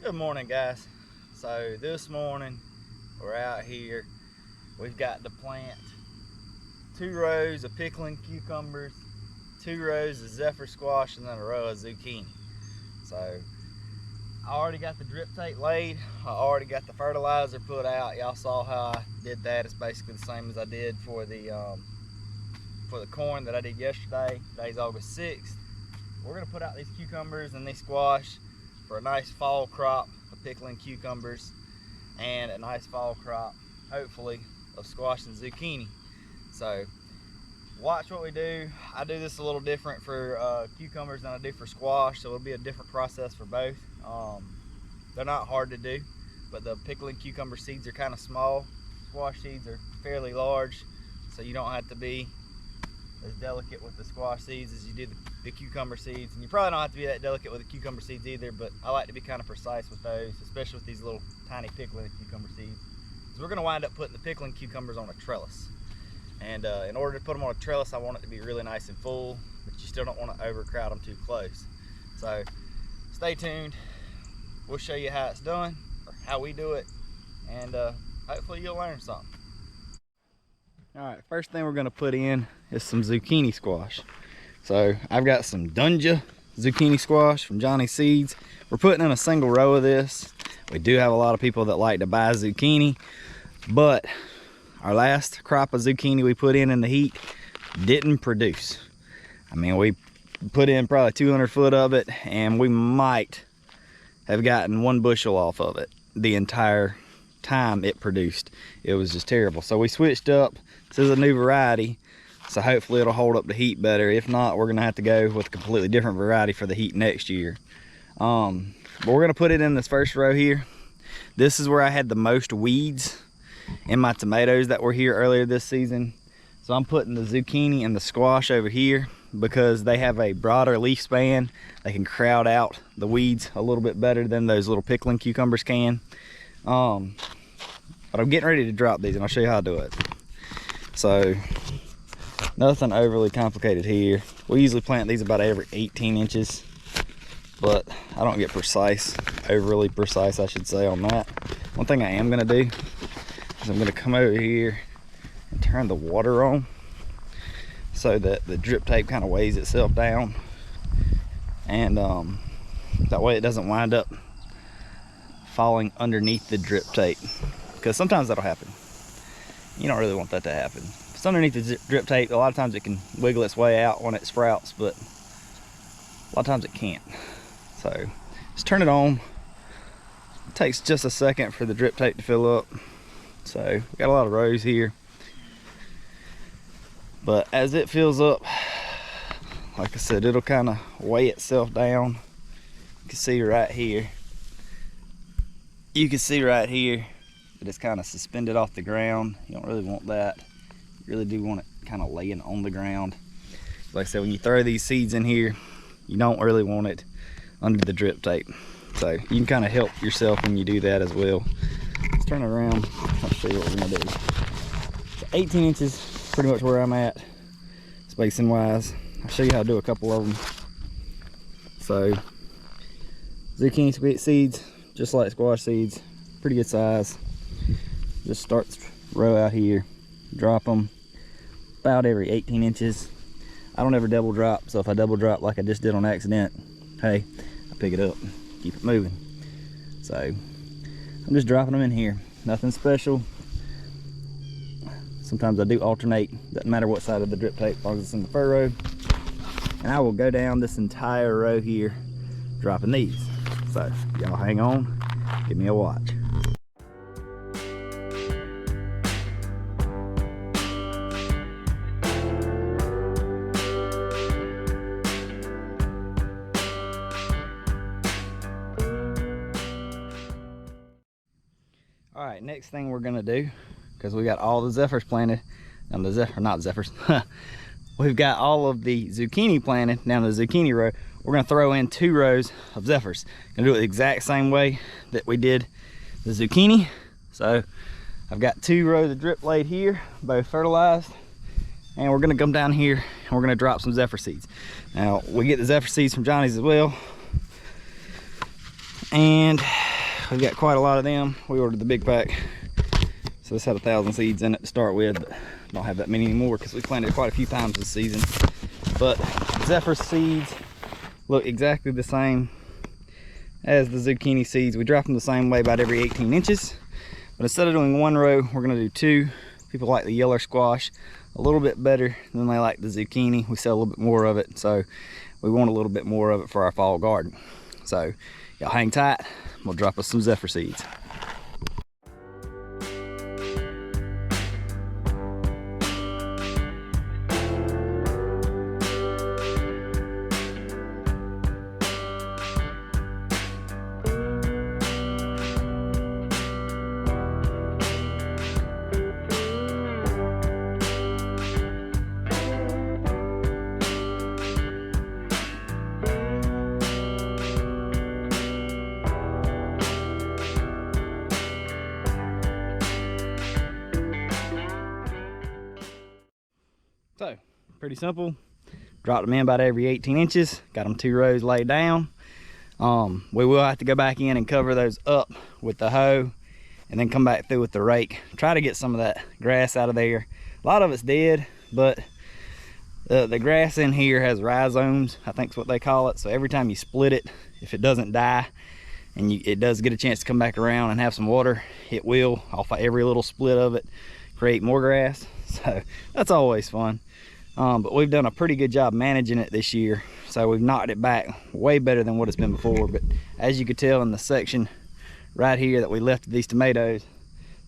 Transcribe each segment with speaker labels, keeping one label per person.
Speaker 1: Good morning, guys. So this morning we're out here. We've got to plant 2 rows of pickling cucumbers, 2 rows of zephyr squash, and then a row of zucchini. So I already got the drip tape laid. I already got the fertilizer put out. Y'all saw how I did that. It's basically the same as I did for the corn that I did yesterday. Today's August 6th. We're gonna put out these cucumbers and these squash for a nice fall crop of pickling cucumbers and a nice fall crop, hopefully, of squash and zucchini. So watch what we do. I do this a little different for cucumbers than I do for squash, so it'll be a different process for both. They're not hard to do, but the pickling cucumber seeds are kind of small. Squash seeds are fairly large, so you don't have to be as delicate with the squash seeds as you do the cucumber seeds, and you probably don't have to be that delicate with the cucumber seeds either, but I like to be kind of precise with those, especially with these little tiny pickling cucumber seeds. So we're going to wind up putting the pickling cucumbers on a trellis, and in order to put them on a trellis, I want it to be really nice and full, but you still don't want to overcrowd them too close. So stay tuned. We'll show you how it's done, or how we do it, and hopefully you'll learn something. All right, first thing we're gonna put in is some zucchini squash. So I've got some Dunja zucchini squash from Johnny's Seeds. We're putting in a single row of this. We do have a lot of people that like to buy zucchini, but our last crop of zucchini we put in the heat didn't produce. I mean, we put in probably 200 foot of it, and we might have gotten 1 bushel off of it the entire time it produced. It was just terrible. So we switched up. This is a new variety, so hopefully it'll hold up the heat better. If not, we're gonna have to go with a completely different variety for the heat next year. But we're gonna put it in this first row here. This is where I had the most weeds in my tomatoes that were here earlier this season. So I'm putting the zucchini and the squash over here because they have a broader leaf span. They can crowd out the weeds a little bit better than those little pickling cucumbers can. But I'm getting ready to drop these, and I'll show you how to do it. So nothing overly complicated here. We usually plant these about every 18 inches, but I don't get overly precise I should say on that. One thing I am gonna do is I'm gonna come over here and turn the water on so that the drip tape kind of weighs itself down, and that way it doesn't wind up falling underneath the drip tape, because sometimes that'll happen. You don't really want that to happen. If it's underneath the drip tape, a lot of times it can wiggle its way out when it sprouts, but a lot of times it can't. So just turn it on. It takes just a second for the drip tape to fill up. So we got a lot of rows here, but as it fills up, like I said, it'll kind of weigh itself down. You can see right here. You can see right here that it's kind of suspended off the ground. You don't really want that. You really do want it kind of laying on the ground. Like I said, when you throw these seeds in here, you don't really want it under the drip tape. So you can kind of help yourself when you do that as well. Let's turn it around. I'll show you what we're gonna do. So 18 inches, pretty much where I'm at, spacing wise. I'll show you how to do a couple of them. So zucchini seeds, just like squash seeds, pretty good size. Just start the row out here, drop them about every 18 inches. I don't ever double drop, so if I double drop like I just did on accident, hey, I pick it up, keep it moving. So I'm just dropping them in here, nothing special. Sometimes I do alternate, doesn't matter what side of the drip tape, as long as it's in the furrow. And I will go down this entire row here dropping these. So y'all hang on, give me a watch. All right, next thing we're gonna do, because we got all the zephyrs planted, and not zephyrs, we've got all of the zucchini planted down the zucchini row. We're gonna throw in 2 rows of zephyrs. Gonna do it the exact same way that we did the zucchini. So I've got 2 rows of drip laid here, both fertilized, and we're gonna come down here and we're gonna drop some zephyr seeds. Now we get the zephyr seeds from Johnny's as well, and we got quite a lot of them. We ordered the big pack, so this had 1,000 seeds in it to start with, but don't have that many anymore because we planted quite a few times this season. But zephyr seeds look exactly the same as the zucchini seeds. We drop them the same way about every 18 inches, but instead of doing one row, we're going to do two. People like the yellow squash a little bit better than they like the zucchini. We sell a little bit more of it, so we want a little bit more of it for our fall garden. So y'all hang tight, we'll drop us some zephyr seeds. So, pretty simple. Dropped them in about every 18 inches. Got them 2 rows laid down. We will have to go back in and cover those up with the hoe and then come back through with the rake. Try to get some of that grass out of there. A lot of it's dead, but the grass in here has rhizomes, I think is what they call it. So every time you split it, if it doesn't die and it does get a chance to come back around and have some water, it will, off of every little split of it, create more grass. So that's always fun. But we've done a pretty good job managing it this year, so we've knocked it back way better than what it's been before. But as you could tell in the section right here that we left these tomatoes,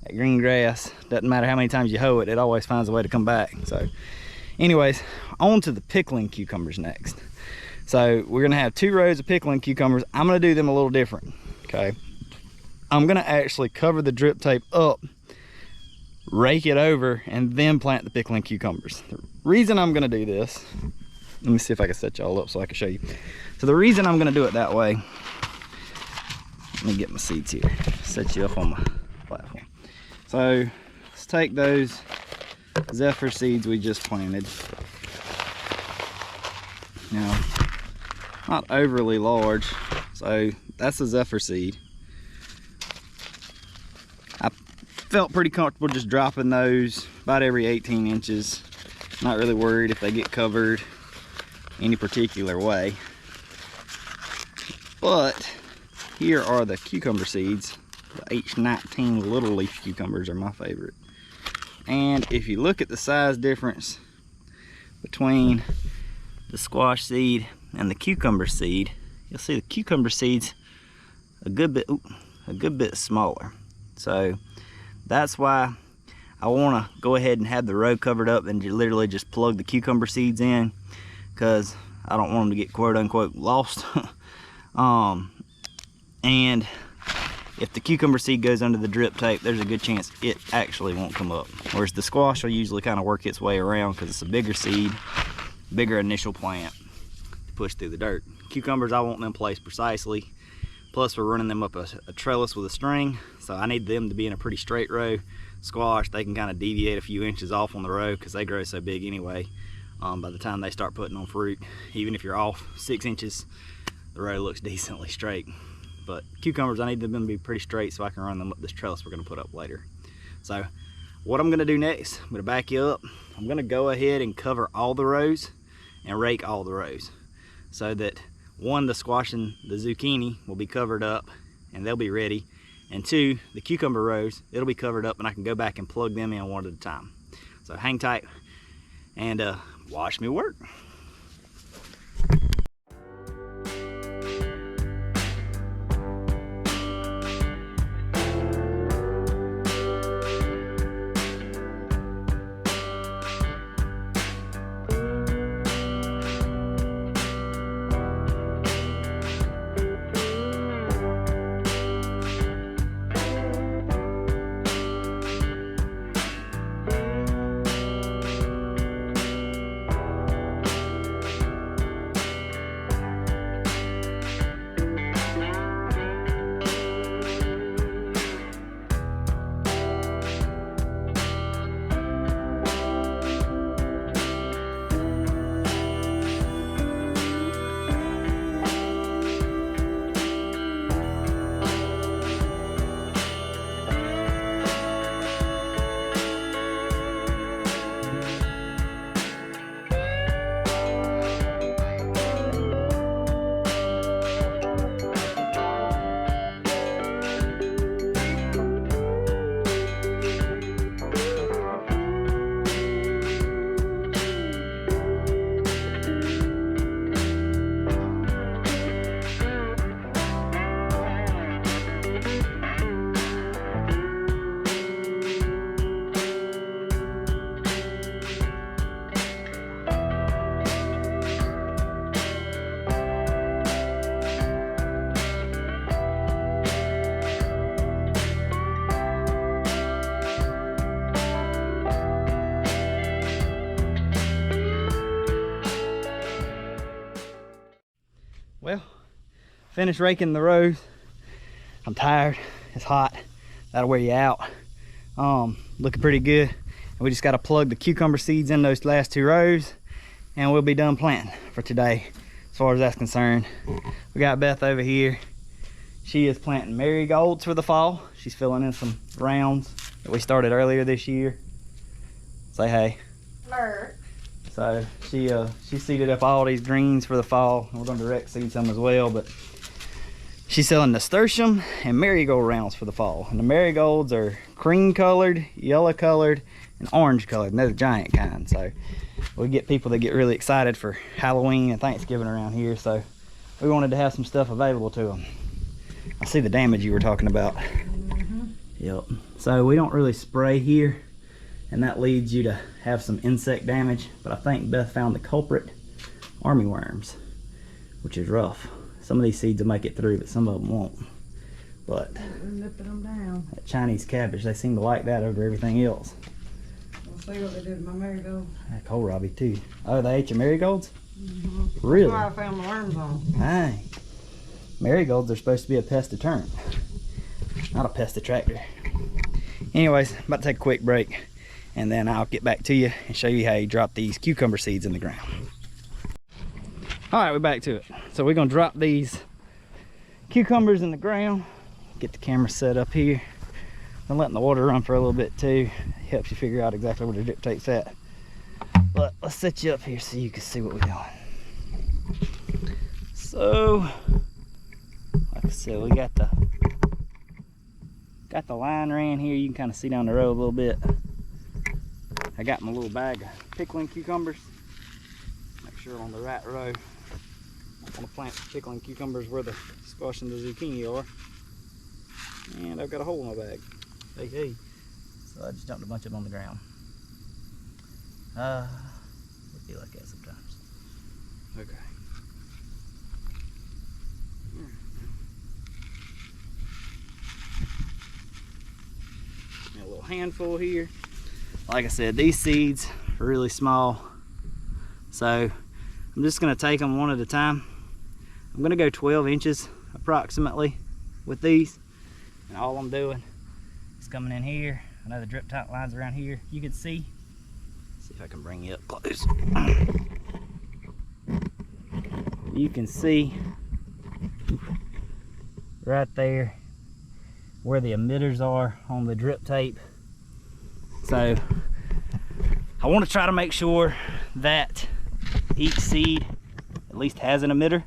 Speaker 1: that green grass, doesn't matter how many times you hoe it, it always finds a way to come back. So anyways, on to the pickling cucumbers next. So we're gonna have 2 rows of pickling cucumbers. I'm gonna do them a little different, okay? I'm gonna actually cover the drip tape up, rake it over, and then plant the pickling cucumbers. The reason I'm gonna do this, let me see if I can set y'all up so I can show you. So the reason I'm gonna do it that way, let me get my seeds here, set you up on my platform. So let's take those zephyr seeds we just planted. Now, not overly large, so that's a zephyr seed. I felt pretty comfortable just dropping those about every 18 inches. Not really worried if they get covered any particular way. But here are the cucumber seeds. The H19 little leaf cucumbers are my favorite. And if you look at the size difference between the squash seed and the cucumber seed, you'll see the cucumber seeds a good bit smaller. So that's why I want to go ahead and have the row covered up and literally just plug the cucumber seeds in, because I don't want them to get quote unquote lost. And if the cucumber seed goes under the drip tape, there's a good chance it actually won't come up. Whereas the squash will usually kind of work its way around because it's a bigger seed, bigger initial plant to push through the dirt. Cucumbers, I want them placed precisely. Plus we're running them up a trellis with a string, so I need them to be in a pretty straight row. Squash, they can kind of deviate a few inches off on the row because they grow so big anyway. By the time they start putting on fruit, even if you're off 6 inches, the row looks decently straight. But cucumbers, I need them to be pretty straight so I can run them up this trellis we're going to put up later. So what I'm going to do next, I'm going to back you up. I'm going to go ahead and cover all the rows and rake all the rows, so that 1, the squash and the zucchini will be covered up and they'll be ready, and 2, the cucumber rows, it'll be covered up and I can go back and plug them in one at a time. So hang tight and watch me work. finished raking the rows. I'm tired, it's hot, that'll wear you out. Looking pretty good. And we just gotta plug the cucumber seeds in those last 2 rows and we'll be done planting for today as far as that's concerned. We got Beth over here. She is planting marigolds for the fall. She's filling in some rounds that we started earlier this year. Say hey.
Speaker 2: Hello.
Speaker 1: So she seeded up all these greens for the fall, and we're going to direct seed some as well, but she's selling nasturtium and marigold rounds for the fall. And the marigolds are cream colored, yellow colored, and orange colored, and they're the giant kind. So we get people that get really excited for Halloween and Thanksgiving around here, so we wanted to have some stuff available to them. I see the damage you were talking about. Yep. So we don't really spray here, and that leads you to have some insect damage, but I think Beth found the culprit, armyworms, which is rough. Some of these seeds will make it through, but some of them won't. But
Speaker 2: Nipping them down.
Speaker 1: that Chinese cabbage, they seem to like that over everything else.
Speaker 2: We'll see what they did with my marigold.
Speaker 1: That kohlrabi too. Oh, they ate your marigolds? Really?
Speaker 2: That's why I found the worms on.
Speaker 1: Dang. Marigolds are supposed to be a pest deterrent, not a pest attractor. Anyways, about to take a quick break, and then I'll get back to you and show you how you drop these cucumber seeds in the ground. All right, we're back to it. So we're gonna drop these cucumbers in the ground, get the camera set up here. I'm letting the water run for a little bit too. It helps you figure out exactly where the drip tape's at. But let's set you up here so you can see what we're doing. So, like I said, we got the line ran here. You can kind of see down the road a little bit. I got my little bag of pickling cucumbers. Make sure on the right row. I'm gonna plant the pickling cucumbers where the squash and the zucchini are. And I've got a hole in my bag. Hey. So I just dumped a bunch of them on the ground. We feel like that sometimes. Okay. A little handful here. Like I said, these seeds are really small, so I'm just going to take them one at a time. I'm going to go 12 inches approximately with these, and all I'm doing is coming in here. I know the drip tank line's around here. You can see if I can bring you up close. You can see right there where the emitters are on the drip tape. So I want to try to make sure that each seed at least has an emitter,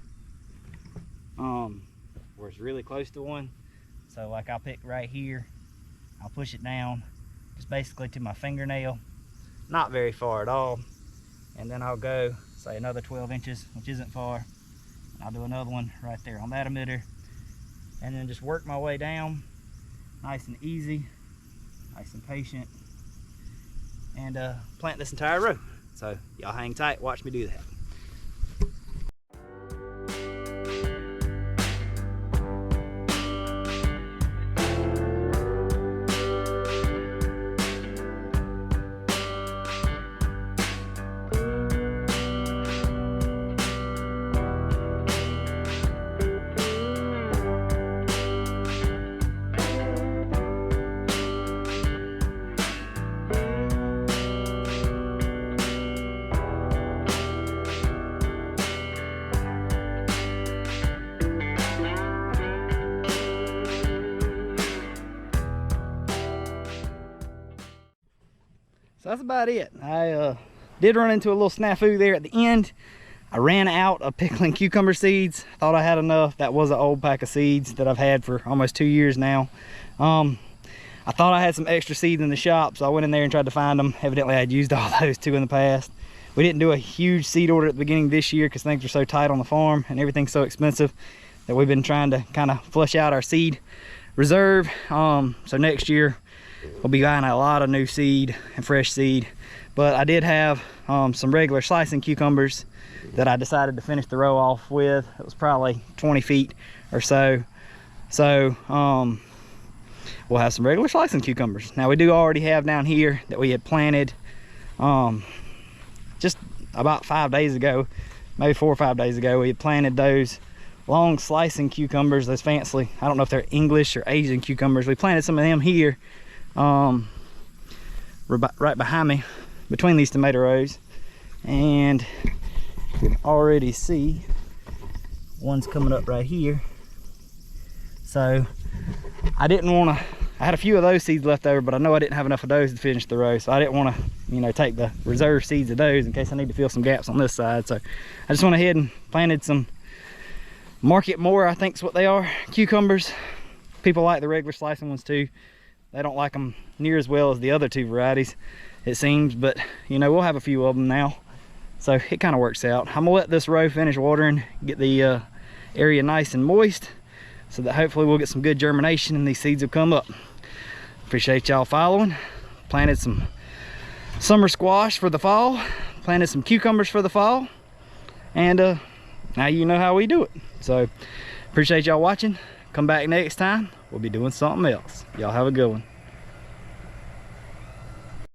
Speaker 1: where it's really close to one. So like I'll pick right here, I'll push it down just basically to my fingernail, not very far at all, and then I'll go say another 12 inches, which isn't far. I'll do another one right there on that emitter, and then just work my way down nice and easy, nice and patient, and plant this entire row. So y'all hang tight, watch me do that. So that's about it. I did run into a little snafu there at the end. I ran out of pickling cucumber seeds. Thought I had enough. That was an old pack of seeds that I've had for almost 2 years now. I thought I had some extra seeds in the shop, so I went in there and tried to find them. Evidently I had used all those too in the past. We didn't do a huge seed order at the beginning of this year because things are so tight on the farm and everything's so expensive that we've been trying to kind of flush out our seed reserve. So next year we'll be buying a lot of new seed and fresh seed. But I did have some regular slicing cucumbers that I decided to finish the row off with. It was probably 20 feet or so. So we'll have some regular slicing cucumbers. Now we do already have down here that we had planted just about 5 days ago, maybe 4 or 5 days ago. We had planted those long slicing cucumbers, those fancy, I don't know if they're English or Asian cucumbers. We planted some of them here, right behind me, between these tomato rows. And you can already see one's coming up right here. So I didn't want to, I had a few of those seeds left over, but I know I didn't have enough of those to finish the row, so I didn't want to, you know, take the reserve seeds of those in case I need to fill some gaps on this side. So I just went ahead and planted some Market More, I think is what they are, cucumbers. People like the regular slicing ones too. They don't like them near as well as the other two varieties, it seems, but you know, we'll have a few of them now, so it kind of works out. I'm gonna let this row finish watering, get the area nice and moist, so that hopefully we'll get some good germination and these seeds will come up. Appreciate y'all following. Planted some summer squash for the fall, planted some cucumbers for the fall, and now you know how we do it. So appreciate y'all watching. Come back next time, we'll be doing something else. Y'all have a good one.